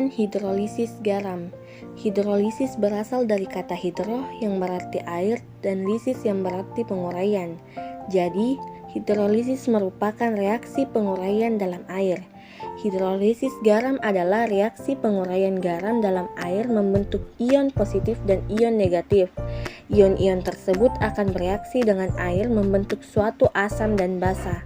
Pengertian hidrolisis garam. Hidrolisis berasal dari kata hidro yang berarti air dan lisis yang berarti penguraian. Jadi, hidrolisis merupakan reaksi penguraian dalam air. Hidrolisis garam adalah reaksi penguraian garam dalam air membentuk ion positif dan ion negatif. Ion-ion tersebut akan bereaksi dengan air membentuk suatu asam dan basa.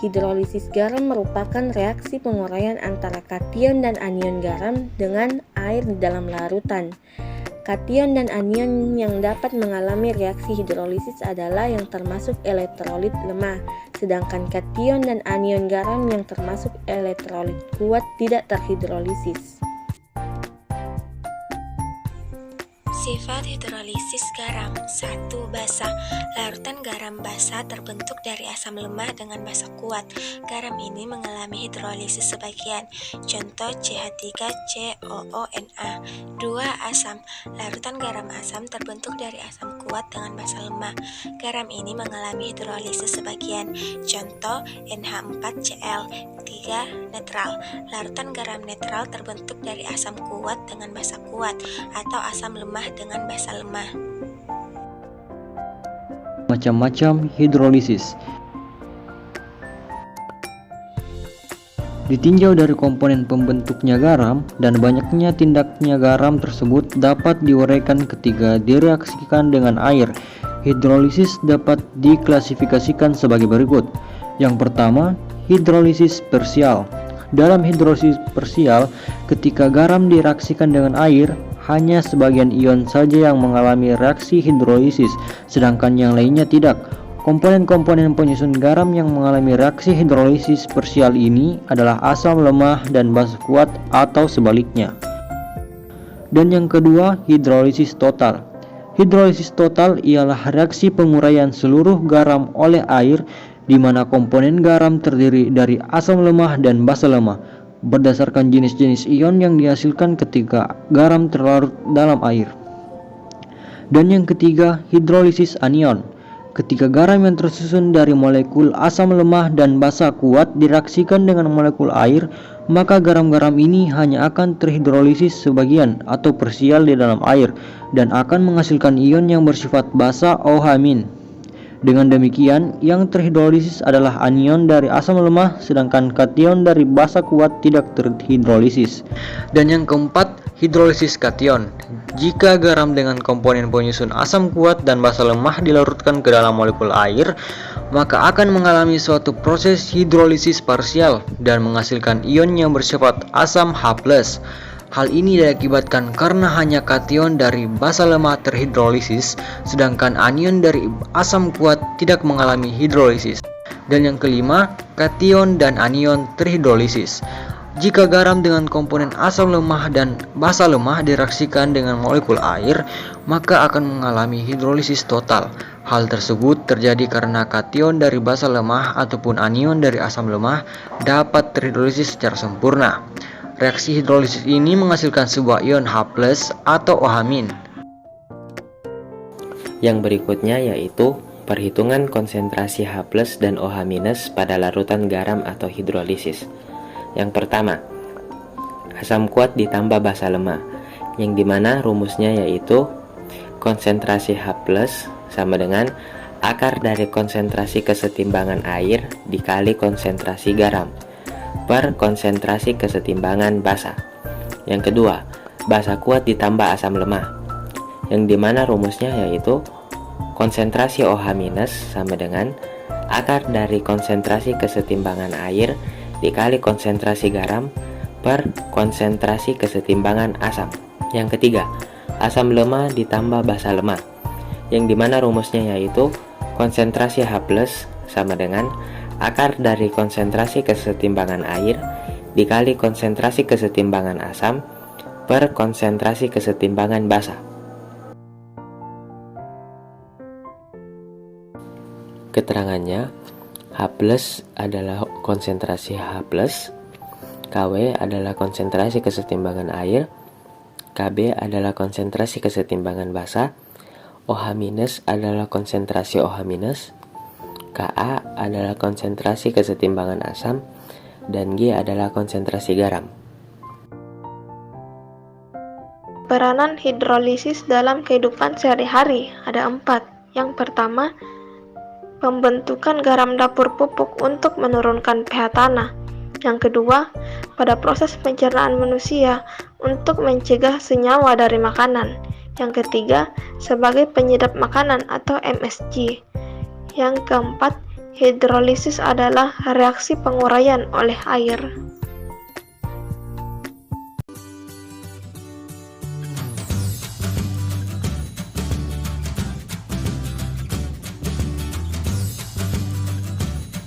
Hidrolisis garam merupakan reaksi penguraian antara kation dan anion garam dengan air di dalam larutan. Kation dan anion yang dapat mengalami reaksi hidrolisis adalah yang termasuk elektrolit lemah, sedangkan kation dan anion garam yang termasuk elektrolit kuat tidak terhidrolisis. Sifat hidrolisis garam. 1. Basa. Larutan garam basa terbentuk dari asam lemah dengan basa kuat. Garam ini mengalami hidrolisis sebagian. Contoh CH3COONa. 2. Asam. Larutan garam asam terbentuk dari asam kuat dengan basa lemah. Garam ini mengalami hidrolisis sebagian. Contoh NH4Cl. 3. Netral. Larutan garam netral terbentuk dari asam kuat dengan basa kuat atau asam lemah dengan basa lemah. Macam-macam hidrolisis. Ditinjau dari komponen pembentuknya garam dan banyaknya tindaknya garam tersebut dapat diuraikan ketika direaksikan dengan air. Hidrolisis dapat diklasifikasikan sebagai berikut. Yang pertama, hidrolisis parsial. Dalam hidrolisis parsial, ketika garam direaksikan dengan air, hanya sebagian ion saja yang mengalami reaksi hidrolisis, sedangkan yang lainnya tidak. Komponen-komponen penyusun garam yang mengalami reaksi hidrolisis parsial ini adalah asam lemah dan basa kuat atau sebaliknya. Dan yang kedua, hidrolisis total. Hidrolisis total ialah reaksi penguraian seluruh garam oleh air di mana komponen garam terdiri dari asam lemah dan basa lemah berdasarkan jenis-jenis ion yang dihasilkan ketika garam terlarut dalam air. Dan yang ketiga, hidrolisis anion. Ketika garam yang tersusun dari molekul asam lemah dan basa kuat direaksikan dengan molekul air, maka garam-garam ini hanya akan terhidrolisis sebagian atau parsial di dalam air dan akan menghasilkan ion yang bersifat basa OH-. Dengan demikian, yang terhidrolisis adalah anion dari asam lemah, sedangkan kation dari basa kuat tidak terhidrolisis. Dan yang keempat, hidrolisis kation. Jika garam dengan komponen penyusun asam kuat dan basa lemah dilarutkan ke dalam molekul air, maka akan mengalami suatu proses hidrolisis parsial dan menghasilkan ion yang bersifat asam H+. Hal ini diakibatkan karena hanya kation dari basa lemah terhidrolisis, sedangkan anion dari asam kuat tidak mengalami hidrolisis. Dan yang kelima, kation dan anion terhidrolisis. Jika garam dengan komponen asam lemah dan basa lemah direaksikan dengan molekul air, maka akan mengalami hidrolisis total. Hal tersebut terjadi karena kation dari basa lemah ataupun anion dari asam lemah dapat terhidrolisis secara sempurna. Reaksi hidrolisis ini menghasilkan sebuah ion H+ atau OH-. Yang berikutnya yaitu perhitungan konsentrasi H+ dan OH- pada larutan garam atau hidrolisis. Yang pertama, asam kuat ditambah basa lemah, yang dimana rumusnya yaitu konsentrasi H+ sama dengan akar dari konsentrasi kesetimbangan air dikali konsentrasi garam per konsentrasi kesetimbangan basa. Yang kedua, basa kuat ditambah asam lemah, yang dimana rumusnya yaitu konsentrasi OH- sama dengan akar dari konsentrasi kesetimbangan air dikali konsentrasi garam per konsentrasi kesetimbangan asam. Yang ketiga, asam lemah ditambah basa lemah, yang dimana rumusnya yaitu konsentrasi H+ sama dengan akar dari konsentrasi kesetimbangan air dikali konsentrasi kesetimbangan asam per konsentrasi kesetimbangan basa. Keterangannya, H+ adalah konsentrasi H+, Kw adalah konsentrasi kesetimbangan air, Kb adalah konsentrasi kesetimbangan basa, OH- adalah konsentrasi OH-, Ka adalah konsentrasi kesetimbangan asam, dan G adalah konsentrasi garam. Peranan hidrolisis dalam kehidupan sehari-hari ada 4. Yang pertama, pembentukan garam dapur pupuk untuk menurunkan pH tanah. Yang kedua, pada proses pencernaan manusia untuk mencegah senyawa dari makanan. Yang ketiga, sebagai penyedap makanan atau MSG. Yang keempat, hidrolisis adalah reaksi penguraian oleh air.